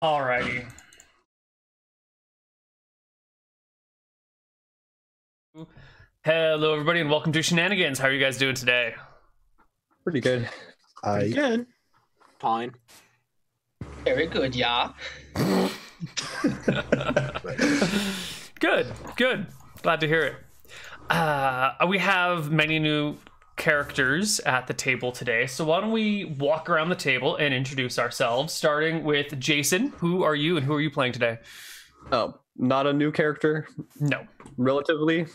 Alrighty. Hello, everybody, and welcome to Shenanigans. How are you guys doing today? Pretty good. Pretty good. Fine. Very good, yeah. Good. Glad to hear it. We have many new characters at the table today, so why don't we walk around the table and introduce ourselves, starting with Jason. Who are you and who are you playing today? Oh, not a new character. No. Relatively.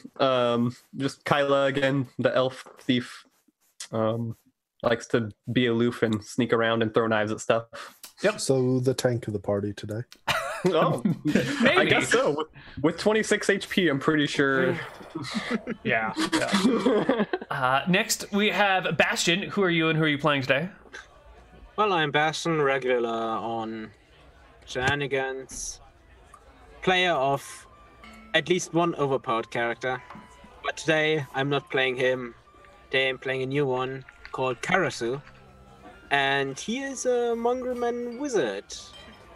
Just Kyla again, the elf thief. Likes to be aloof and sneak around and throw knives at stuff. Yep. So the tank of the party today. Oh, Maybe. I guess so. With 26 HP, I'm pretty sure. Yeah. Next, we have Bastian. Who are you and who are you playing today? Well, I'm Bastian, regular on Shenanigans. Player of at least one overpowered character. But today, I'm not playing him. Today, I'm playing a new one called Karasu. And he is a Mongrelman wizard.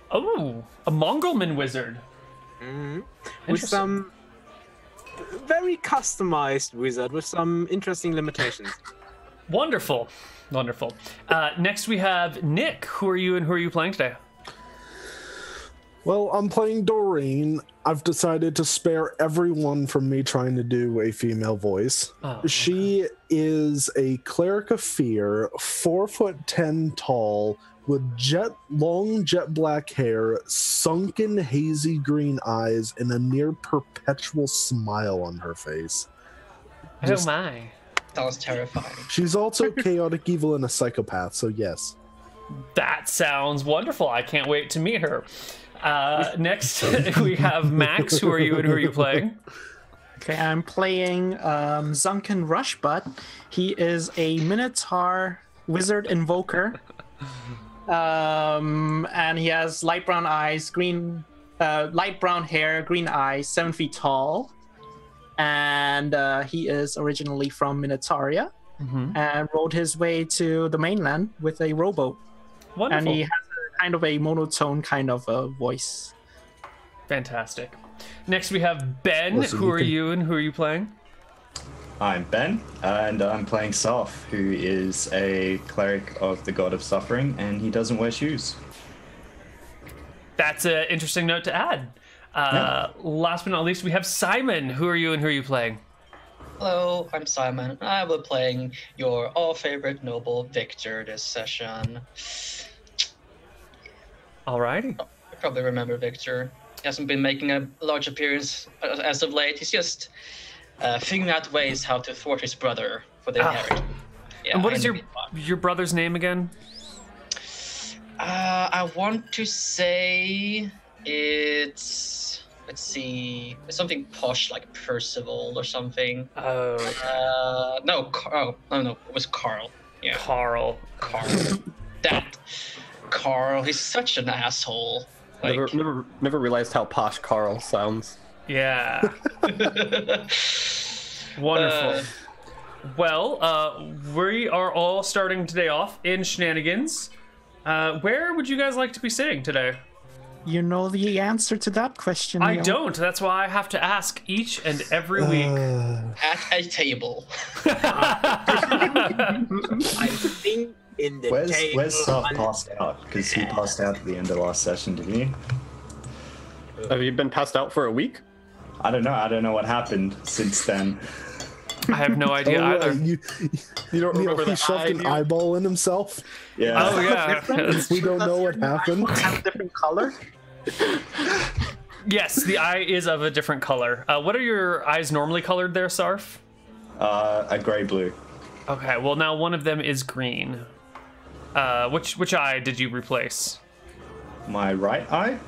Oh, a Mongrelman wizard. Mm-hmm. With some very customized wizard with some interesting limitations. Wonderful. Next we have Nick. Who are you and who are you playing today? Well, I'm playing Doreen. I've decided to spare everyone from me trying to do a female voice. Oh, She is a cleric of fear, 4'10" tall, with long jet black hair, sunken hazy green eyes, and a near perpetual smile on her face. Oh my. That was terrifying. She's also chaotic evil and a psychopath, so yes. That sounds wonderful. I can't wait to meet her. Next, we have Max. Who are you and who are you playing? Okay, I'm playing Zunkin Rushbutt. He is a Minotaur wizard invoker. And he has light brown eyes, light brown hair, green eyes, 7 feet tall. And he is originally from Minotauria and rode his way to the mainland with a rowboat. Wonderful. And he has a kind of a monotone kind of a voice. Fantastic. Next, we have Ben. Listen, who are you and who are you playing? I'm Ben, and I'm playing Soph, who is a cleric of the god of suffering, and he doesn't wear shoes. That's an interesting note to add. Last but not least, we have Simon. Who are you and who are you playing? Hello, I'm Simon. I will be playing your all-favorite noble Victor this session. Alrighty. You probably remember Victor. He hasn't been making a large appearance as of late. He's just figuring out ways how to thwart his brother for the inheritance. Yeah, and what is your brother's name again? I want to say it's... Let's see. It's something posh like Percival or something. Oh. No. It was Carl. Yeah. Carl. That Carl. He's such an asshole. Like... Never realized how posh Carl sounds. Yeah. Wonderful. Well, we are all starting today off in Shenanigans. Where would you guys like to be sitting today? You know the answer to that question, I Neal. don't. That's why I have to ask each and every week. At a table. I'm sitting in the table. Where's Soph passed out? Because he passed out at the end of last session, didn't he? Have you been passed out for a week? I don't know what happened since then. I have no idea either. You don't remember he the shoved an eyeball in himself. Yeah. Oh, yeah. We don't know what happened. Have a different color? Yes, the eye is of a different color. What are your eyes normally colored there, Sarf? A gray-blue. Okay, well now one of them is green. Which eye did you replace? My right eye?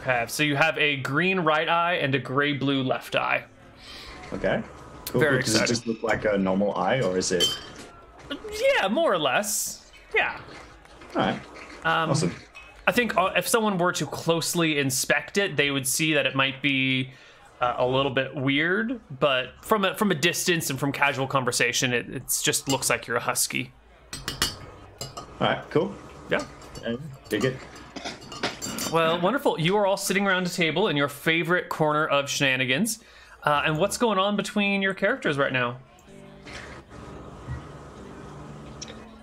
Okay, so you have a green right eye and a gray-blue left eye. Okay. Cool. Very Does exciting. it just look like a normal eye, or is it... Yeah, more or less. Yeah. Alright. Awesome. I think if someone were to closely inspect it, they would see that it might be a little bit weird, but from a distance and from casual conversation, it just looks like you're a husky. Alright, cool. Yeah. Dig it. Well, wonderful. You are all sitting around a table in your favorite corner of Shenanigans. And what's going on between your characters right now?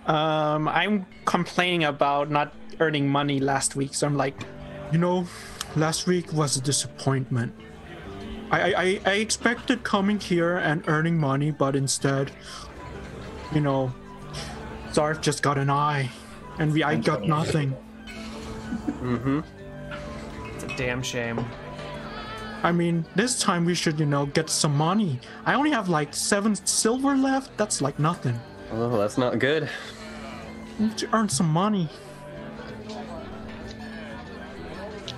I'm complaining about not earning money last week, so I'm like, last week was a disappointment. I expected coming here and earning money, but instead, Zarf just got an eye, and I got nothing. It's a damn shame. I mean, this time we should, get some money. I only have like 7 silver left. That's like nothing. Oh, that's not good. Need to earn some money.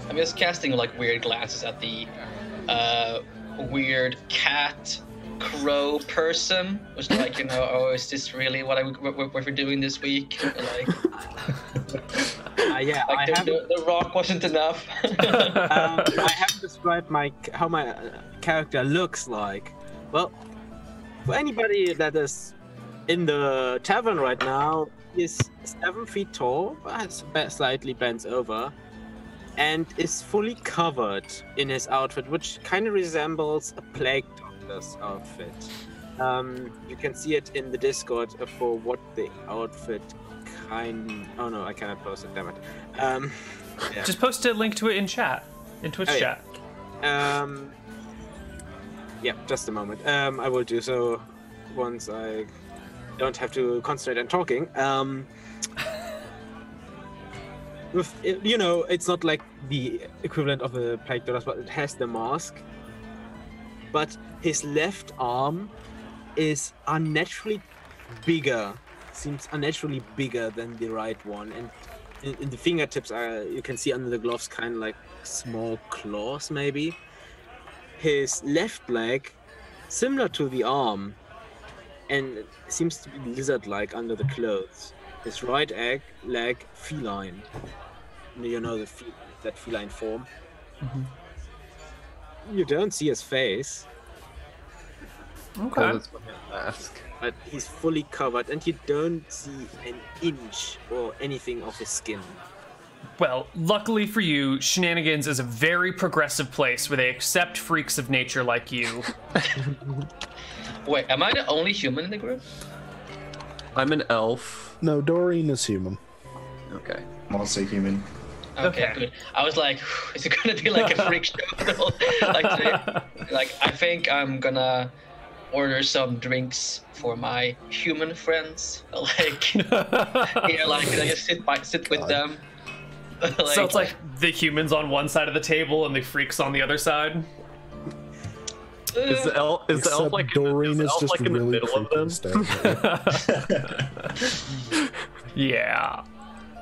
I'm just casting like weird glances at the weird cat crow person. Was like, oh, is this really what we're doing this week? Like, yeah, like the rock wasn't enough. I haven't described how my character looks like. Well, for anybody that is in the tavern right now, is 7 feet tall, slightly bends over, and is fully covered in his outfit, which kind of resembles a plague doctor's outfit. You can see it in the Discord for what the outfit oh no, I cannot post it, damn it. Yeah. Just post a link to it in chat, in Twitch chat. Yeah, just a moment. I will do so once I don't have to concentrate on talking. It's not like the equivalent of a plague doctor, but it has the mask. But his left arm is unnaturally bigger. Seems unnaturally bigger than the right one, and in the fingertips you can see under the gloves kind of like small claws maybe. His left leg, similar to the arm, and it seems to be lizard-like under the clothes. His right leg feline. That feline form. You don't see his face. Okay. Oh, that's what I ask. But he's fully covered, and you don't see an inch or anything of his skin. Well, luckily for you, Shenanigans is a very progressive place where they accept freaks of nature like you. Wait, am I the only human in the group? I'm an elf. No, Doreen is human. Okay. I'm also human. Okay, good. I was like, is it gonna be like a freak show? like I think I'm gonna order some drinks for my human friends. Like, yeah, like I just sit with them. So it's like the humans on one side of the table and the freaks on the other side. Is the elf like Doreen is just in the really middle of them? Yeah.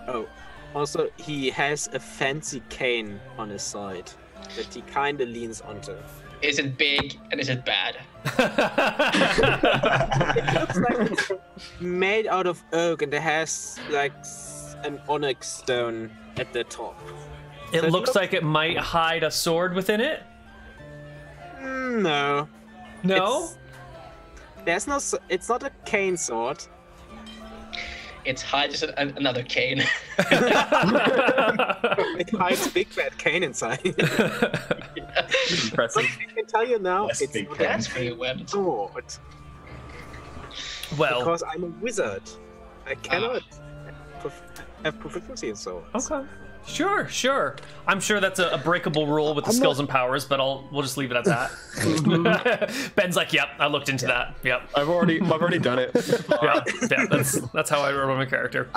Oh, also he has a fancy cane on his side that he kind of leans onto. Is it big and is it bad? It looks like it's made out of oak, and it has like an onyx stone at the top. It looks like it might hide a sword within it. No. No? It's not a cane sword. It hides another cane. It hides big bad cane inside. Impressive. But I can tell you now, Yes, it's big not cane. That's pretty weird. a sword. Well, Because I'm a wizard. I cannot have proficiency in swords. okay. Sure. I'm sure that's a breakable rule with the skills and powers, but we'll just leave it at that. Ben's like, yep, I looked into that. Yep. I've already done it. Yeah, that's how I remember my character.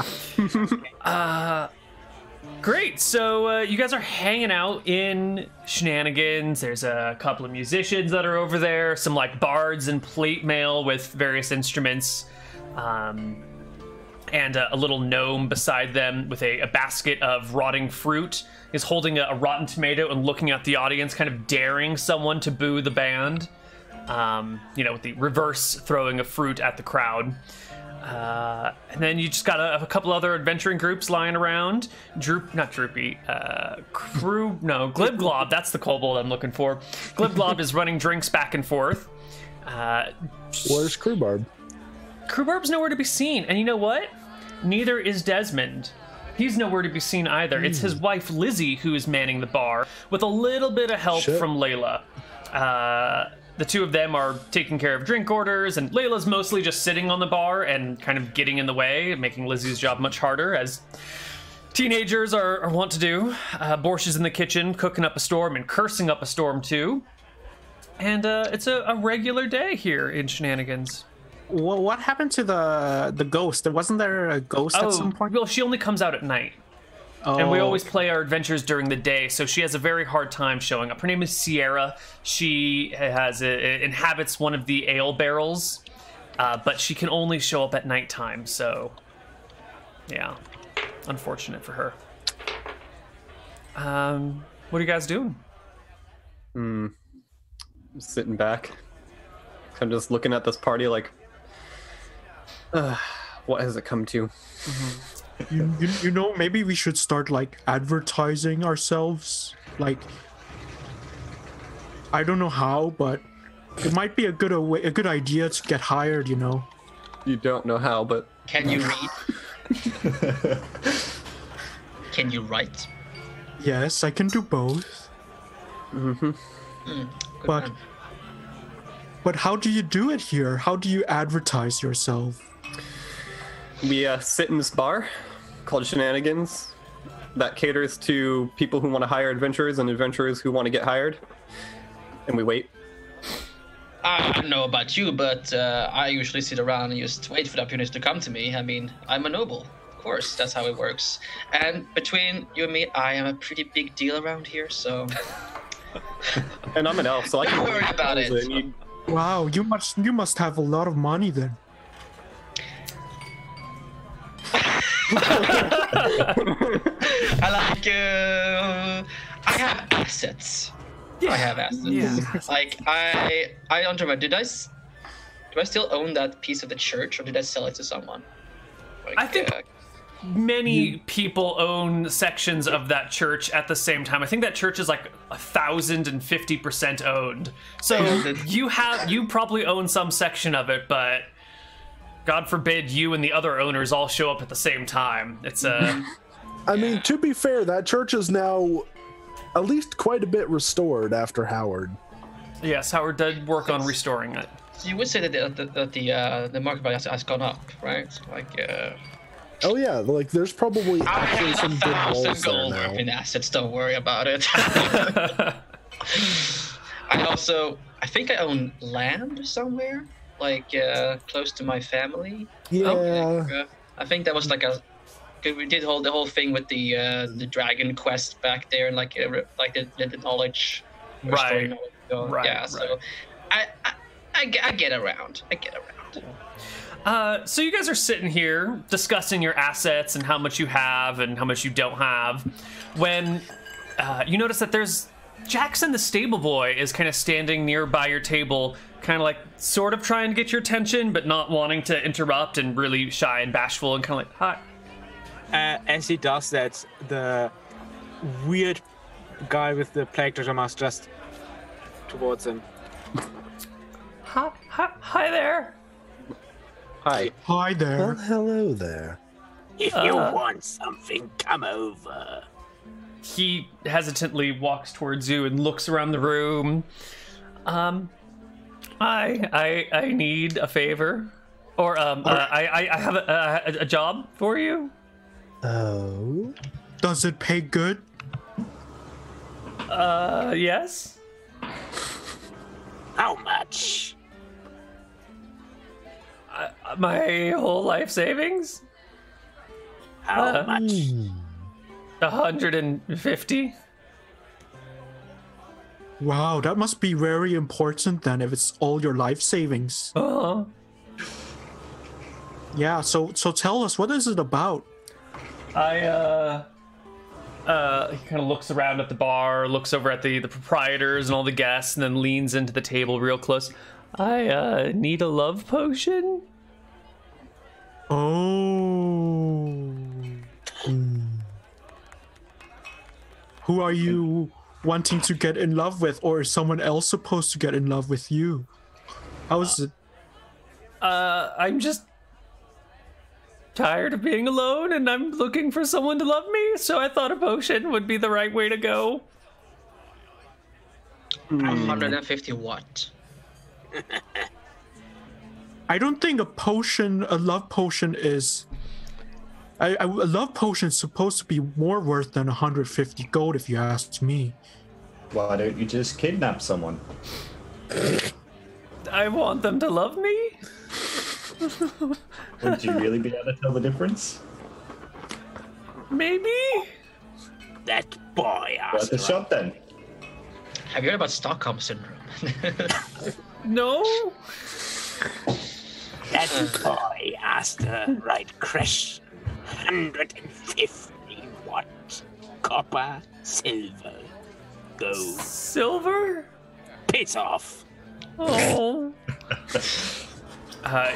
Great. So you guys are hanging out in Shenanigans. There's a couple of musicians that are over there, some like bards and plate mail with various instruments, and a little gnome beside them with a basket of rotting fruit is holding a rotten tomato and looking at the audience, kind of daring someone to boo the band. With the reverse throwing of fruit at the crowd. And then you just got a couple other adventuring groups lying around. Glibglob, that's the kobold I'm looking for. Glibglob is running drinks back and forth. Where's Crewbarb? Crewbarb's nowhere to be seen, and you know what? Neither is Desmond. He's nowhere to be seen either. It's his wife, Lizzie, who is manning the bar, with a little bit of help from Layla. The two of them are taking care of drink orders, and Layla's mostly just sitting on the bar and kind of getting in the way, making Lizzie's job much harder, as teenagers are wont to do. Borsch is in the kitchen, cooking up a storm and cursing up a storm, too. And it's a regular day here in Shenanigans. Well, what happened to the ghost? Wasn't there a ghost at some point? Well, she only comes out at night. Oh. And we always play our adventures during the day, so she has a very hard time showing up. Her name is Sierra. She inhabits one of the ale barrels, but she can only show up at nighttime, so yeah, unfortunate for her. What are you guys doing? Sitting back. I'm just looking at this party like, what has it come to? You know, maybe we should start like advertising ourselves. Like, I don't know how, but it might be a good idea to get hired. You know. You don't know how, but Can you read? Can you write? Yes, I can do both. But Man. but how do you do it here? How do you advertise yourself? we sit in this bar called Shenanigans that caters to people who want to hire adventurers and adventurers who want to get hired. And we wait. I don't know about you, but I usually sit around and just wait for the opportunity to come to me. I mean, I'm a noble. Of course, that's how it works. And between you and me, I am a pretty big deal around here, so... And I'm an elf, so I can Don't worry about it. Wow, you must have a lot of money then. I have assets. Yeah. I have assets. Yeah. Like I don't remember. Do I still own that piece of the church, or did I sell it to someone? Like, I think many people own sections of that church at the same time. I think that church is like 1,050% owned. So you probably own some section of it, but God forbid you and the other owners all show up at the same time. It's I mean, to be fair, that church is now at least quite a bit restored after Howard. Yes, Howard did work on restoring it. You would say that the market value has gone up, right? Like Oh yeah, like there's probably I actually have some good 1,000 walls there gold now. worth in assets. Don't worry about it. I think I own land somewhere, like close to my family. Yeah. I think that was like we did the whole thing with the dragon quest back there, and like the knowledge. Right. Knowledge. Yeah. So I get around. So you guys are sitting here discussing your assets and how much you have and how much you don't have, when you notice that there's Jackson the stable boy is kind of standing nearby your table, kind of like sort of trying to get your attention but not wanting to interrupt, and really shy and bashful and kind of like, hi. As he does that, the weird guy with the plague doctor mask just towards him. Hi there. Hi. Hi Well, there. hello there. If you want something, come over. He hesitantly walks towards you and looks around the room. I need a favor, or I have a job for you. Oh. Does it pay good? Yes. How much? My whole life savings. How much? 150. Wow, that must be very important then if it's all your life savings. Yeah, so tell us, what is it about? He kind of looks around at the bar, looks over at the proprietors and all the guests, and then leans into the table real close. I need a love potion. Oh. Who are you wanting to get in love with, or is someone else supposed to get in love with you? How is it? I'm just tired of being alone and I'm looking for someone to love me, so I thought a potion would be the right way to go. 150 watt. I don't think a love potion is. A love potion is supposed to be more worth than 150 gold, if you ask me. Why don't you just kidnap someone? I want them to love me. Would you really be able to tell the difference? Maybe. That boy Worth asked. a shot then. Have you heard about Stockholm syndrome? No. That boy asked the right question. 150 watt, copper, silver, gold. Silver? Piss off. Oh.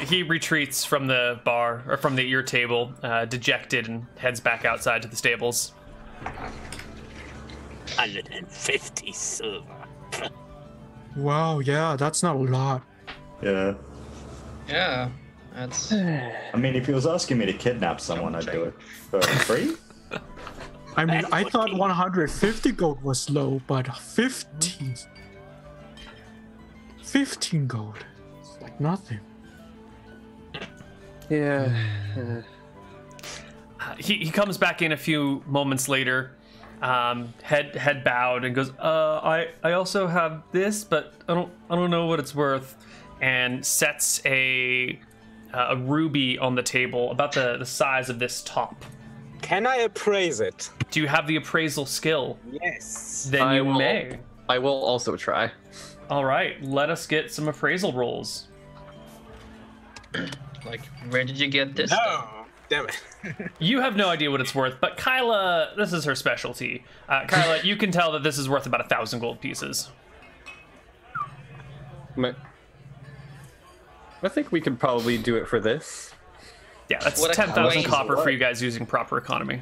He retreats from the bar, or from your table, dejected, and heads back outside to the stables. 150 silver. Wow, yeah, that's not a lot. Yeah. Yeah, that's. I mean, if he was asking me to kidnap someone, I'd do it for free. I mean, That I would thought be- 150 gold was low, but 15 gold. It's like nothing. Yeah. He comes back in a few moments later, head bowed, and goes, I also have this, but I don't know what it's worth," and sets a ruby on the table about the size of this top. Can I appraise it? Do you have the appraisal skill? Yes. Then you may. I will also try. All right, let us get some appraisal rolls. Like, where did you get this? No. Damn it. You have no idea what it's worth, but Kyla, this is her specialty. Kyla, you can tell that this is worth about 1,000 gold pieces. I think we could probably do it for this. Yeah, that's What a 10,000 crazy copper for word. you guys using proper economy.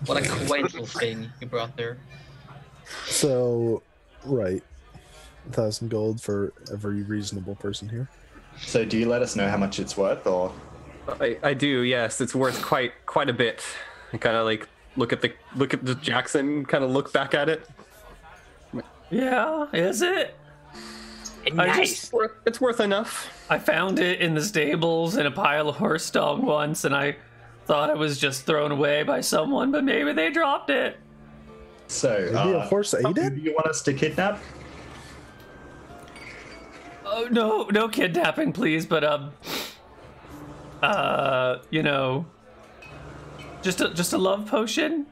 What a quaint little thing you brought there. So, right. 1,000 gold for every reasonable person here. So, do you let us know how much it's worth, or? I do, yes. It's worth quite a bit. I kind of like look at the Jackson, kind of look back at it. Yeah, is it? Nice. It's worth enough. I found it in the stables in a pile of horse dung once, and I thought it was just thrown away by someone, but maybe they dropped it. So, Maybe a horse ate who it? do you want us to kidnap? Oh, no kidnapping, please, but you know, just a love potion.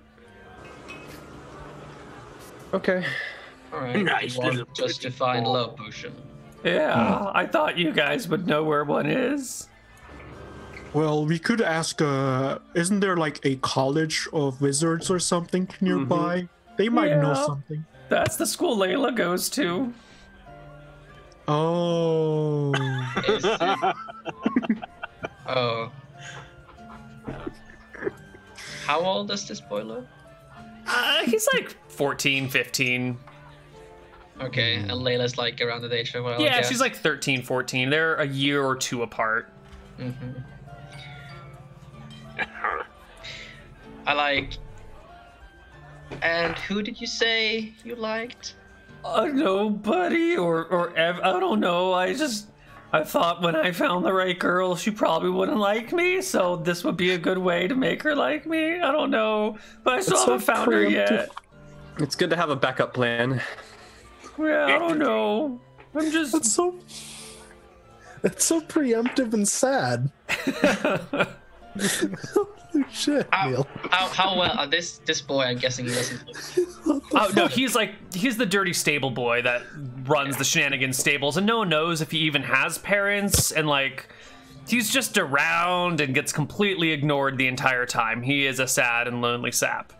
Okay. Alright, Nice you want little just to pretty find ball. love potion. Yeah, I thought you guys would know where one is. Well, we could ask, isn't there like a college of wizards or something nearby? They might know Yeah. something. That's the school Layla goes to. Oh. Is it? Oh. How old is this boy look? He's like 14, 15. Okay, and Layla's like around the age of well, Yeah, she's like 13, 14. They're a year or two apart. I like. And who did you say you liked? Nobody or I don't know. I thought when I found the right girl, she probably wouldn't like me, so this would be a good way to make her like me. I don't know, but I still It's so haven't found her yet. It's good to have a backup plan. Yeah, I don't know. I'm just. That's so preemptive and sad. Holy shit, Neal. How well this boy? I'm guessing he doesn't. Oh no, he's the dirty stable boy that runs the Shenanigans stables, and no one knows if he even has parents, and like he's just around and gets completely ignored the entire time. He is a sad and lonely sap.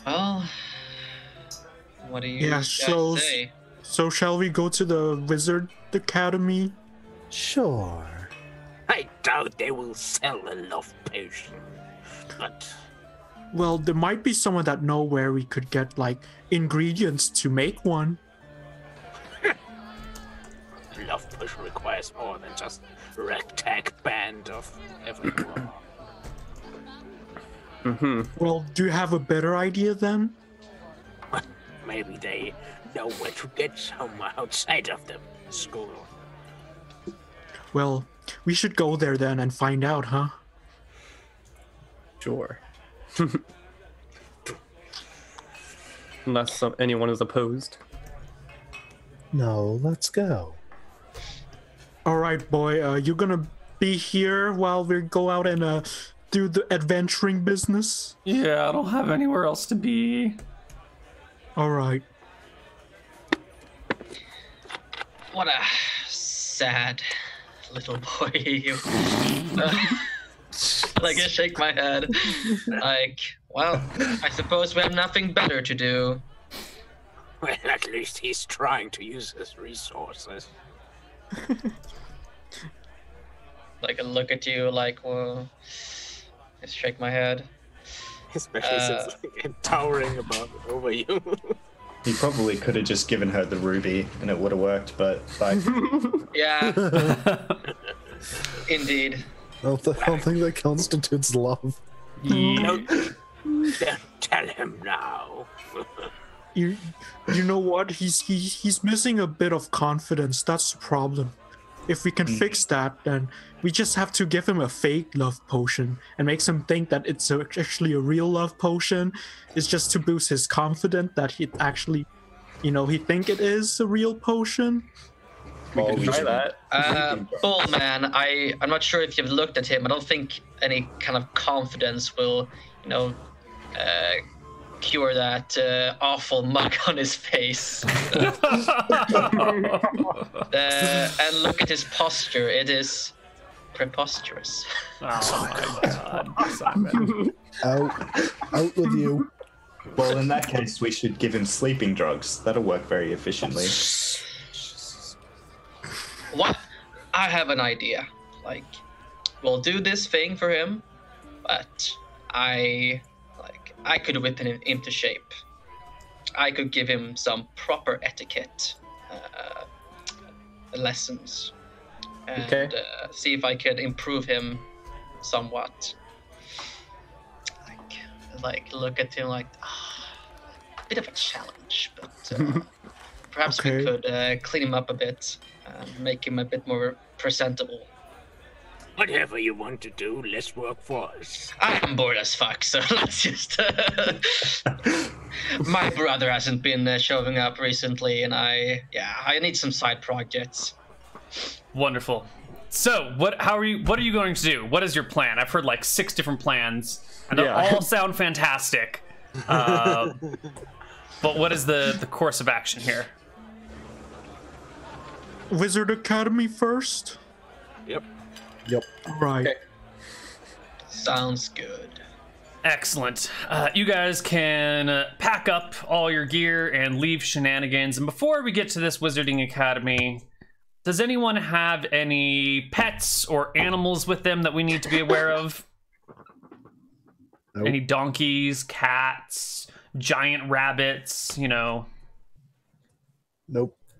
Well, what do you Yeah, guys so- say? So shall we go to the Wizard Academy? Sure. I doubt they will sell a love potion. But Well, there might be someone that know where we could get like ingredients to make one. which requires more than just a ragtag band of everyone. Well, do you have a better idea then? Maybe they know where to get somewhere outside of the school. Well, we should go there then and find out, huh? Sure. Unless anyone is opposed. No, let's go. All right, boy. You gonna be here while we go out and do the adventuring business? Yeah, I don't have anywhere else to be. All right. What a sad little boy you. Like, I shake my head. Like, well, I suppose we have nothing better to do. Well, at least he's trying to use his resources. Like, I look at you like, well, just shake my head. Especially since like, towering over you. He probably could have just given her the ruby and it would have worked, but like, Yeah. Indeed. I don't think that constitutes love. Don't tell him now. You know what? He's missing a bit of confidence. That's the problem. If we can fix that, then we just have to give him a fake love potion and make him think that it's actually a real love potion. It's just to boost his confidence that he actually, he think it is a real potion. We can try that. Bull man, I'm not sure if you've looked at him. I don't think any kind of confidence will, cure that awful mug on his face. And look at his posture. It is preposterous. Oh my god, Simon. Out with you. well, in that case, we should give him sleeping drugs. That'll work very efficiently. What? I have an idea. Like, we'll do this thing for him, but I could whip him into shape. I could give him some proper etiquette lessons, and see if I could improve him somewhat. Like look at him like a bit of a challenge, but perhaps we could clean him up a bit and make him a bit more presentable. Whatever you want to do, let's work for us. I'm bored as fuck, so let's just... My brother hasn't been showing up recently, and I need some side projects. Wonderful. So, what are you going to do? What is your plan? I've heard like 6 different plans, and they all sound fantastic. But what is the course of action here? Wizard Academy first? Yep. Right. Okay. Sounds good. Excellent. You guys can pack up all your gear and leave Shenanigans. And before we get to this Wizarding Academy, does anyone have any pets or animals with them that we need to be aware of? Nope. Any donkeys, cats, giant rabbits, Nope.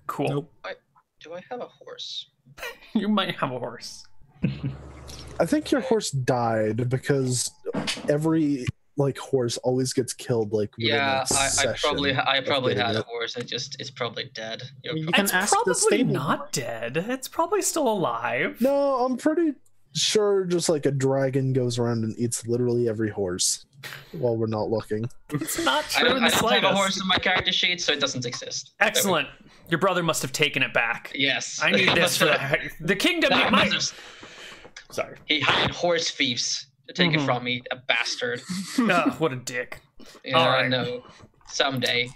Cool. Nope. Do I have a horse? You might have a horse. I think your horse died because every horse always gets killed within Yeah, a session I probably of had getting a it. horse. It's probably dead. You can It's ask the probably stable. not dead. It's probably still alive. No, I'm pretty sure just like a dragon goes around and eats literally every horse while we're not looking. It's not I true don't in the have a slightest. horse in my character sheet, so it doesn't exist. Excellent. Your brother must have taken it back. Yes. I need this for the kingdom. That Might... must have- Sorry. He hired horse thieves to take it from me, a bastard. Ugh, what a dick. Yeah, All right. I know. Someday.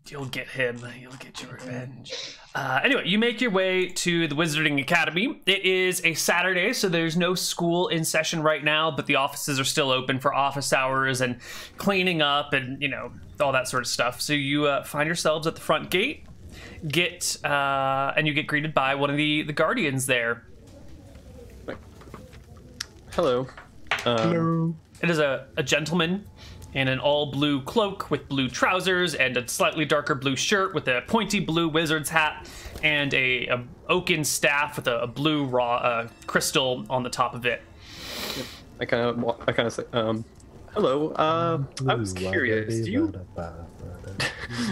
You'll get him. You'll get your revenge. Anyway, you make your way to the Wizarding Academy. It is a Saturday, so there's no school in session right now, but the offices are still open for office hours and cleaning up and, all that sort of stuff. So you find yourselves at the front gate, and you get greeted by one of the guardians there. Hello. Hello. It is a gentleman in an all-blue cloak with blue trousers and a slightly darker blue shirt with a pointy blue wizard's hat and a oaken staff with a blue raw crystal on the top of it. I kind of say, hello. I was curious.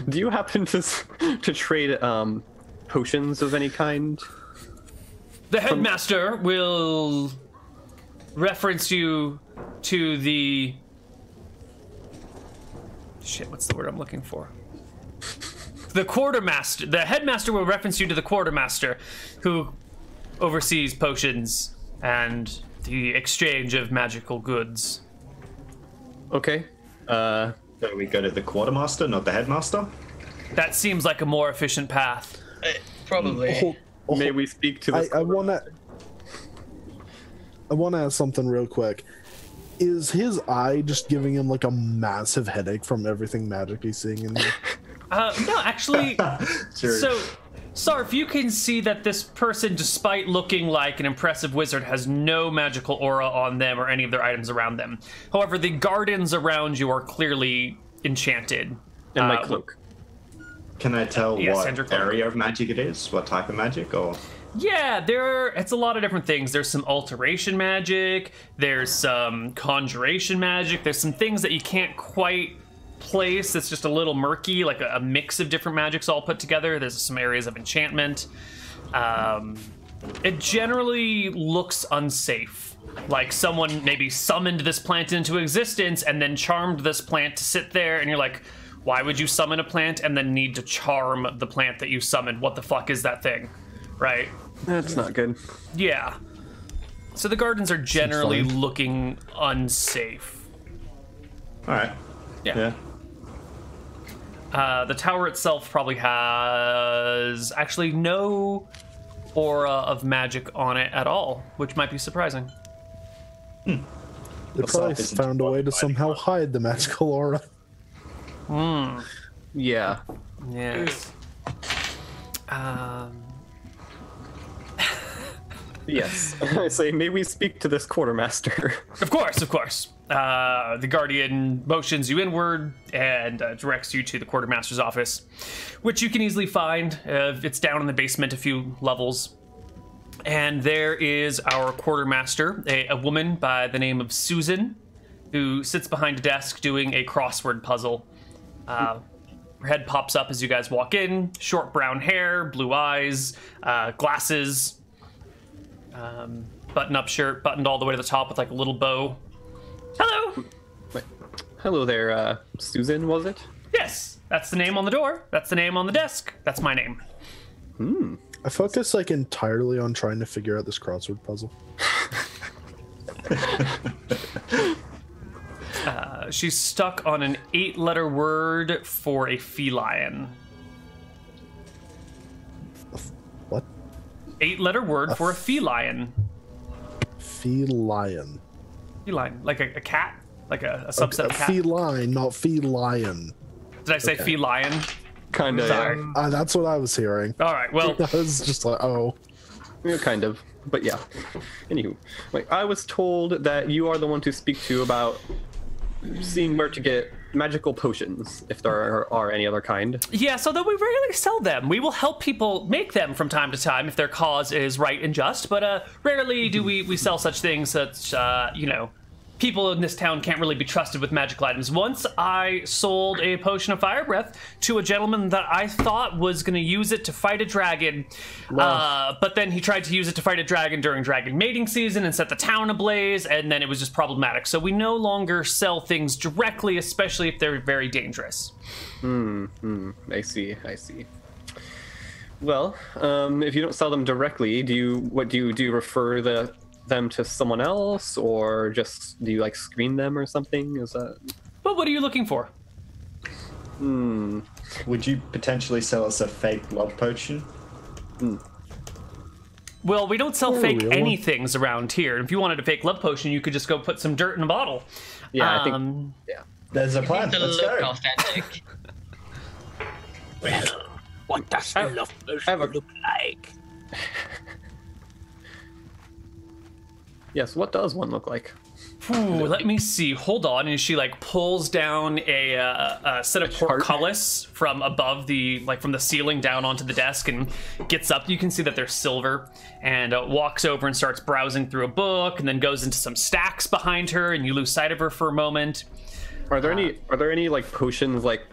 Do you happen to trade potions of any kind? The headmaster will reference you to the... Shit, what's the word I'm looking for? The quartermaster. The headmaster will reference you to the quartermaster, who oversees potions and the exchange of magical goods. Okay. So we go to the quartermaster, not the headmaster? That seems like a more efficient path. Probably. May we speak to this? I want to ask something real quick. Is his eye just giving him like a massive headache from everything magic he's seeing in here? No, actually. Sure. So, Sarf, you can see that this person, despite looking like an impressive wizard, has no magical aura on them or any of their items around them. However, the gardens around you are clearly enchanted. And my cloak. Can I tell Yes, what and your cloak. area of magic it is? What type of magic? Or Yeah, it's a lot of different things. There's some alteration magic, there's some conjuration magic, there's some things that you can't quite place that's just a little murky, like a mix of different magics all put together. There's some areas of enchantment. It generally looks unsafe. Like someone maybe summoned this plant into existence and then charmed this plant to sit there, and you're like, why would you summon a plant and then need to charm the plant that you summoned? What the fuck is that thing? Right? That's not good. Yeah. So the gardens are generally looking unsafe. all right. Yeah. The tower itself probably has actually no aura of magic on it at all, which might be surprising. They probably isn't found a way to fighting somehow on. hide the magical aura. Yeah. Yes. Yes. I say, may we speak to this quartermaster? Of course, of course. The guardian motions you inward and directs you to the quartermaster's office, which you can easily find. It's down in the basement a few levels. And there is our quartermaster, a woman by the name of Susan, who sits behind a desk doing a crossword puzzle. Her head pops up as you guys walk in. Short brown hair, blue eyes, glasses, button-up shirt, buttoned all the way to the top with like a little bow. Hello! Wait. Hello there, Susan, was it? Yes, that's the name on the door. That's the name on the desk. That's my name. I focus like entirely on trying to figure out this crossword puzzle. She's stuck on an 8-letter word for a feline. What? 8-letter word for a feline. Feline. Feline, like a cat, like a subset of cat. Feline, not feline. Did I say feline? Kind of. Sorry. That's what I was hearing. All right. Well, I was just like, oh. Yeah, kind of. But yeah. Anywho, like I was told that you are the one to speak to about seeing where to get magical potions, if there are any other kind. yeah. So though we rarely sell them, we will help people make them from time to time if their cause is right and just. But rarely do we sell such things that people in this town can't really be trusted with magical items. Once I sold a potion of fire breath to a gentleman that I thought was going to use it to fight a dragon, but then he tried to use it to fight a dragon during dragon mating season and set the town ablaze, and then it was just problematic. So we no longer sell things directly, especially if they're very dangerous. I see. Well, if you don't sell them directly, do you refer them to someone else, or just do you like screen them or something? Is that? But what are you looking for? Would you potentially sell us a fake love potion? Well, we don't sell Or a fake real one. anythings around here. If you wanted a fake love potion, you could just go put some dirt in a bottle. Yeah, I think. Yeah. There's a plan. To Let's look go. authentic. What does a love potion look like? Yes, what does one look like? Ooh, let me see. Hold on. And she like pulls down a set of portcullis from above from the ceiling down onto the desk and gets up. You can see that they're silver, and walks over and starts browsing through a book, and then goes into some stacks behind her, and you lose sight of her for a moment. Are there any like potions like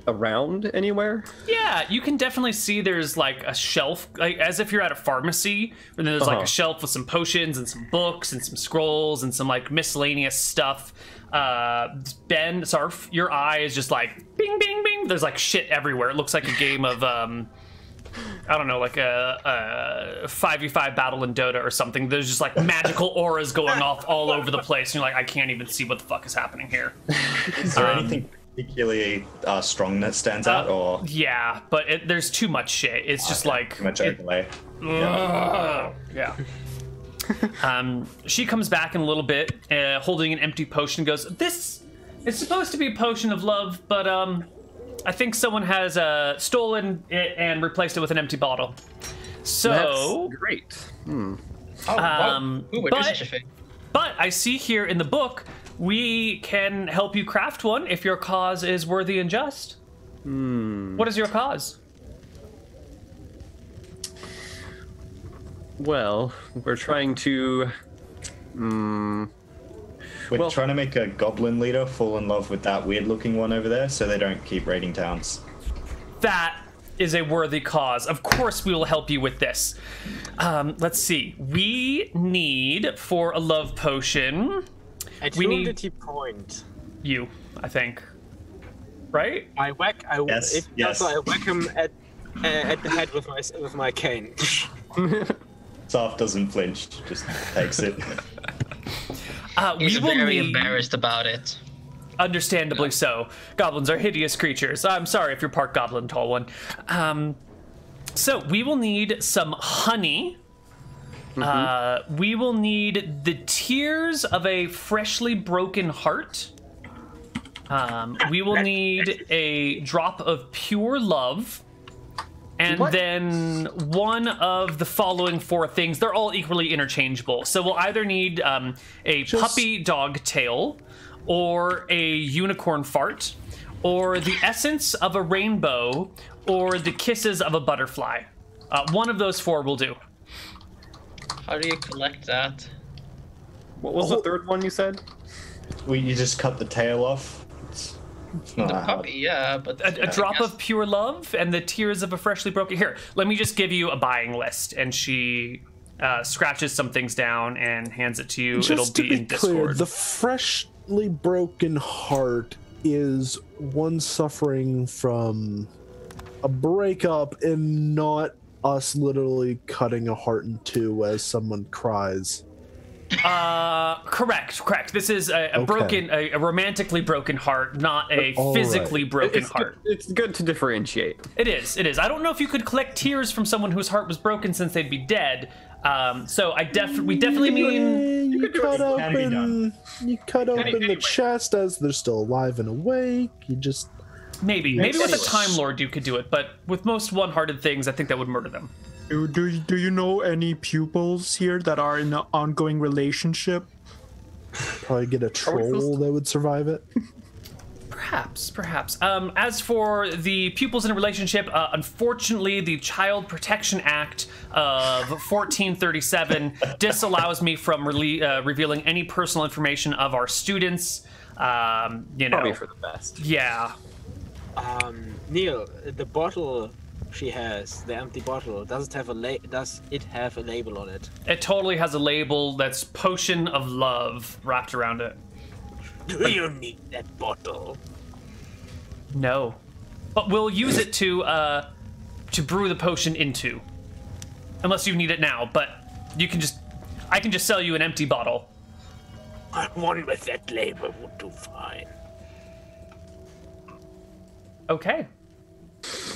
around anywhere? Yeah, you can definitely see there's like a shelf, like as if you're at a pharmacy, and then there's like a shelf with some potions and some books and some scrolls and some like miscellaneous stuff. Ben, Sarf, your eye is just like bing, bing, bing. There's like shit everywhere. It looks like a game of I don't know, like a 5v5 battle in Dota or something. There's just like magical auras going off all over the place, and you're like, I can't even see what the fuck is happening here. Is there anything particularly strong that stands out, or? Yeah, but there's too much shit. It's just like too much overlay. Yeah. She comes back in a little bit, holding an empty potion. Goes, this is supposed to be a potion of love, but I think someone has stolen it and replaced it with an empty bottle. So that's great. Ooh, we're such a thing. But I see here in the book, we can help you craft one if your cause is worthy and just. What is your cause? Well, we're trying to... We're trying to make a goblin leader fall in love with that weird-looking one over there, so they don't keep raiding towns. That is a worthy cause. Of course we will help you with this. Let's see. We need, for a love potion... We need... did he point? You, I think. Right? Yes. I whack him at the head with my cane. Sarf doesn't flinch, just takes it. He's very embarrassed about it. Understandably so. Goblins are hideous creatures. I'm sorry if you're part goblin, tall one. So we will need some honey. We will need the tears of a freshly broken heart. We will need a drop of pure love. And then one of the following 4 things. They're all equally interchangeable. So we'll either need a puppy dog tail, or a unicorn fart, or the essence of a rainbow, or the kisses of a butterfly. One of those 4 will do. How do you collect that? What was the third one you said? Well, you just cut the tail off. It's not The that puppy, yeah, but A drop of pure love and the tears of a freshly broken... Here, let me just give you a buying list. And she scratches some things down and hands it to you. It'll be in Discord. The freshly broken heart is one suffering from a breakup and not us literally cutting a heart in 2 as someone cries. Correct. This is a broken, a romantically broken heart, not a physically broken heart. It's good to differentiate. It is. I don't know if you could collect tears from someone whose heart was broken since they'd be dead. So we definitely mean you cut open the chest as they're still alive and awake. You just maybe with a Time Lord you could do it, but with most one-hearted things, I think that would murder them. Do you know any pupils here that are in an ongoing relationship? Probably get a troll that would survive it. Perhaps. As for the pupils in a relationship, unfortunately, the Child Protection Act of 1437 disallows me from revealing any personal information of our students. Probably for the best. Yeah. Neal, the bottle she has, the empty bottle, does it have a label on it? It totally has a label that's Potion of Love wrapped around it. Do you need that bottle? No, but we'll use it to brew the potion into. Unless you need it now, but I can just sell you an empty bottle. One with that label would do fine. Okay.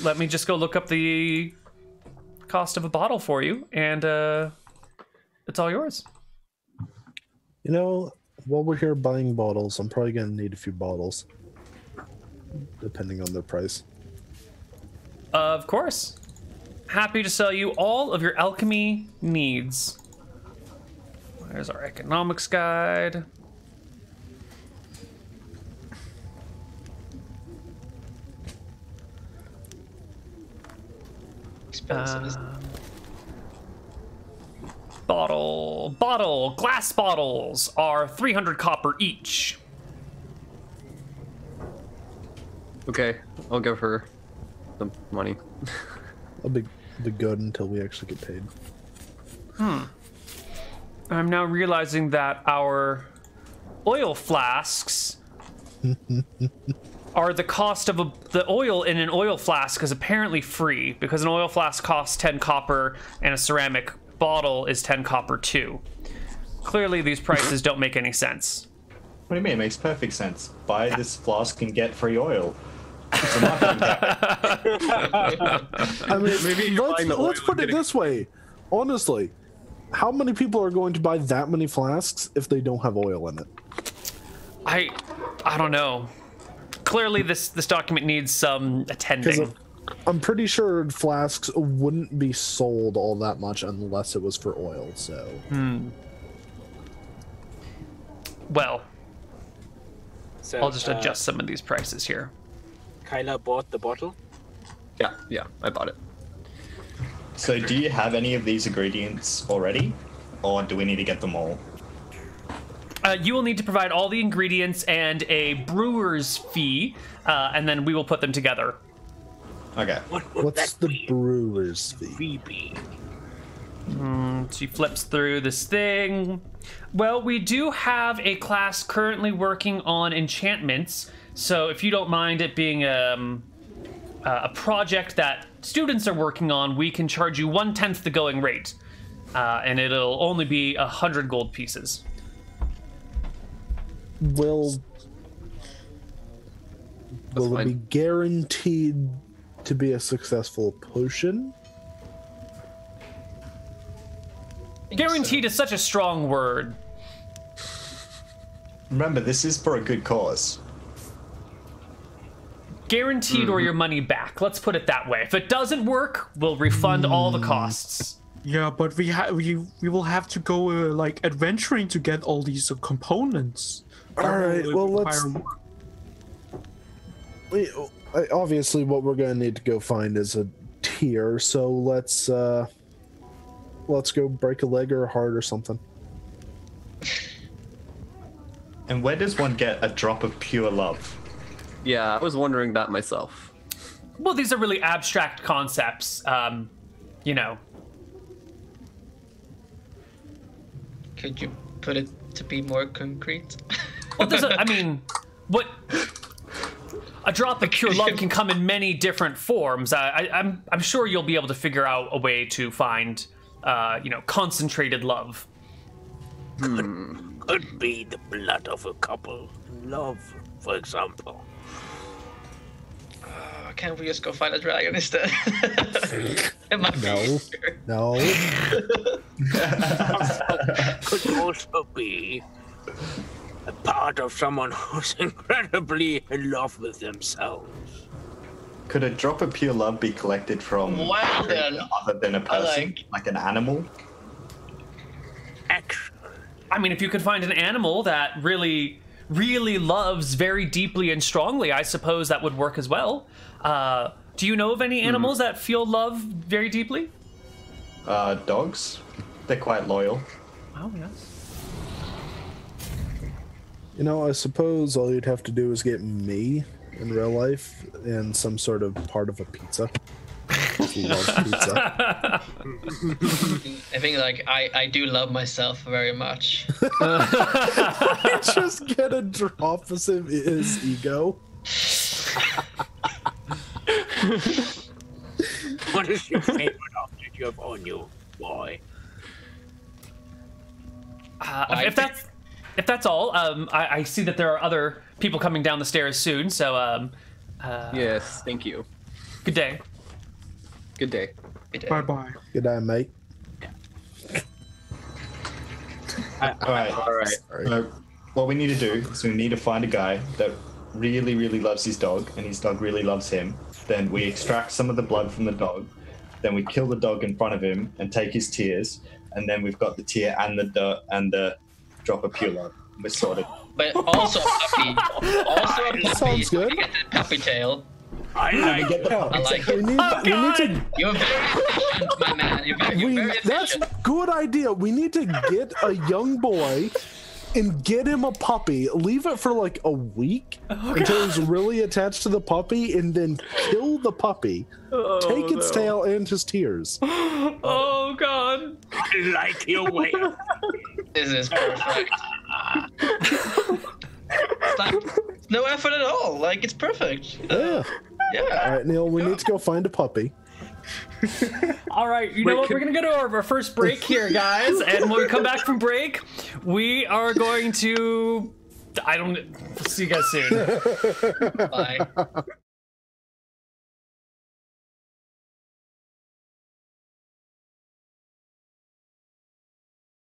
Let me just go look up the cost of a bottle for you, and it's all yours. You know, while we're here buying bottles, I'm probably going to need a few bottles, depending on their price. Of course. Happy to sell you all of your alchemy needs. There's our economics guide. Expensive. Glass bottles are 300 copper each. Okay, I'll give her the money. I'll be good until we actually get paid. I'm now realizing that our oil flasks are the cost of the oil in an oil flask is apparently free, because an oil flask costs 10 copper and a ceramic bottle is 10 copper too. Clearly these prices don't make any sense. What do you mean? It makes perfect sense. Buy this flask and get free oil. It's a marketing tactic. I mean, let's put it this way. Honestly, how many people are going to buy that many flasks if they don't have oil in it? I don't know. Clearly this document needs some attending. I'm pretty sure flasks wouldn't be sold all that much unless it was for oil, so... Well, So, I'll just adjust some of these prices here. Kyla bought the bottle. Yeah, I bought it. So do you have any of these ingredients already? Or do we need to get them all? You will need to provide all the ingredients and a brewer's fee, and then we will put them together. Okay. What's the brewer's fee? She flips through this thing. Well, we do have a class currently working on enchantments, so if you don't mind it being a project that students are working on, we can charge you 1/10 the going rate, and it'll only be 100 gold pieces. Will it fine. be guaranteed to be a successful potion? Guaranteed is such a strong word. Remember, this is for a good cause. Guaranteed or your money back. Let's put it that way. If it doesn't work, we'll refund all the costs. Yeah, but we will have to go like adventuring to get all these components. All right, well, let's... Obviously, what we're going to need to go find is a tier, so let's go break a leg or a heart or something. And where does one get a drop of pure love? Yeah, I was wondering that myself. Well, these are really abstract concepts. You know. Could you put it to be more concrete? Well, I mean, what... A drop of pure love can come in many different forms. I'm sure you'll be able to figure out a way to find, concentrated love. Could be the blood of a couple. Love, for example. Can't we just go find a dragon instead? It might be easier. No. Could also be a part of someone who's incredibly in love with themselves. Could a drop of pure love be collected from Well then, other than a person, like an animal? Action. I mean, if you could find an animal that really, really loves very deeply and strongly, I suppose that would work as well. Do you know of any animals that feel love very deeply? Dogs. They're quite loyal. Oh, yes. You know, I suppose all you'd have to do is get me in real life and some sort of part of a pizza. Love pizza. I think I do love myself very much. Just get a drop of his ego. What is your favorite object you have on you, boy? If that's all, I see that there are other people coming down the stairs soon, so Yes, thank you. good day. Good day. Bye bye. Good day, mate. All right. So what we need to do is we need to find a guy that really, really loves his dog, and his dog really loves him. Then we extract some of the blood from the dog. Then we kill the dog in front of him and take his tears. and then we've got the tear and the dirt and the drop of pure love. We're sorted. But also a puppy. Also a puppy. Sounds good. You get the puppy tail. I like Get the I like We it. need, we need to. You're very efficient, my man. You're very That's efficient. a good idea. We need to get a young boy and get him a puppy. Leave it for like a week until he's really attached to the puppy, and then kill the puppy. Take its tail and his tears. Oh god. I like your way. This is perfect. It's like no effort at all. Like it's perfect. Yeah. Yeah. All right, Neal. We need to go find a puppy. All right, you know what? We're gonna go to our first break here, guys, and when we come back from break, we are going to. See you guys soon. Bye.